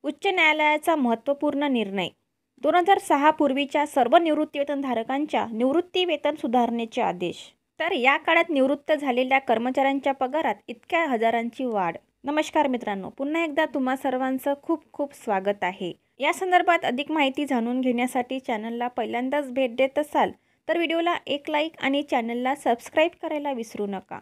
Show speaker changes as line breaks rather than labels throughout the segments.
उच्च न्यायालयाचा महत्त्वपूर्ण निर्णय 2006 पूर्वीच्या सर्व निवृत्तीवेतनधारकांच्या निवृत्तीवेतन सुधारणेचे आदेश. तर या काळात निवृत्त झालेल्या कर्मचाऱ्यांच्या पगारात इतक्या हजारांची वाढ. नमस्कार मित्रांनो, पुन्हा एकदा तुम्हा सर्वांचं खूप खूप स्वागत आहे. या संदर्भात अधिक माहिती जाणून घेण्यासाठी चॅनलला पहिल्यांदाच भेट देत असाल तर व्हिडिओला एक लाईक आणि चॅनलला सबस्क्राईब करायला विसरू नका.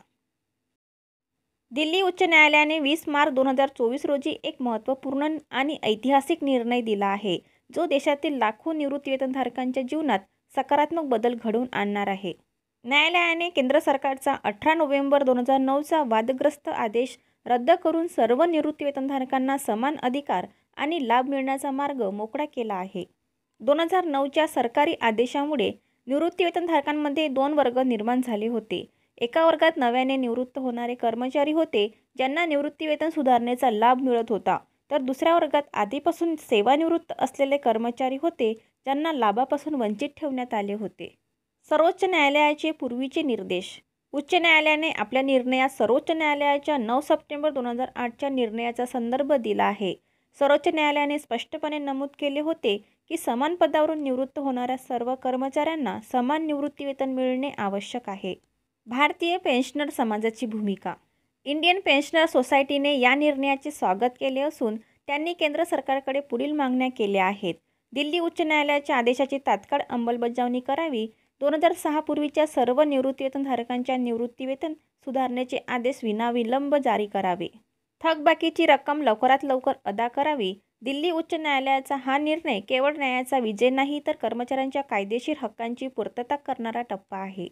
दिल्ली उच्च न्यायालयाने 20 मार्च 2024 रोजी एक महत्त्वपूर्ण आणि ऐतिहासिक निर्णय दिला आहे, जो देशातील लाखो निवृत्तीवेतनधारकांच्या जीवनात सकारात्मक बदल घडवून आणणार आहे. न्यायालयाने केंद्र सरकारचा 18 नोव्हेंबर 2009चा वादग्रस्त आदेश रद्द करून सर्व निवृत्तीवेतनधारकांना समान अधिकार आणि लाभ मिळण्याचा मार्ग मोकळा केला आहे. 2009च्या सरकारी आदेशामुळे निवृत्तीवेतनधारकांमध्ये 2 वर्ग निर्माण झाले होते. एका वर्गात नव्याने निवृत्त होणारे कर्मचारी होते, ज्यांना निवृत्तीवेतन सुधारणेचा लाभ मिळत होता, तर दुसऱ्या वर्गात आधीपासून सेवानिवृत्त असलेले कर्मचारी होते, ज्यांना लाभापासून वंचित ठेवण्यात आले होते. सर्वोच्च न्यायालयाचे पूर्वीचे निर्देश. उच्च न्यायालयाने आपल्या निर्णयात सर्वोच्च न्यायालयाच्या 9 सप्टेंबर 2008च्या निर्णयाचा संदर्भ दिला आहे. सर्वोच्च न्यायालयाने स्पष्टपणे नमूद केले होते की समान पदावरून निवृत्त होणाऱ्या सर्व कर्मचाऱ्यांना समान निवृत्तीवेतन मिळणे आवश्यक आहे. भारतीय पेन्शनर समाजाची भूमिका. इंडियन पेन्शनर सोसायटीने या निर्णयाचे स्वागत केले असून त्यांनी केंद्र सरकारकडे पुढील मागण्या केल्या आहेत. दिल्ली उच्च न्यायालयाच्या आदेशाची तात्काळ अंमलबजावणी करावी. 2006 पूर्वीच्या सर्व निवृत्तीवेतनधारकांच्या निवृत्तीवेतन सुधारणेचे आदेश विनाविलंब जारी करावे. थकबाकीची रक्कम लवकरात लवकर अदा करावी. दिल्ली उच्च न्यायालयाचा हा निर्णय केवळ न्यायाचा विजय नाही, तर कर्मचाऱ्यांच्या कायदेशीर हक्कांची पूर्तता करणारा टप्पा आहे.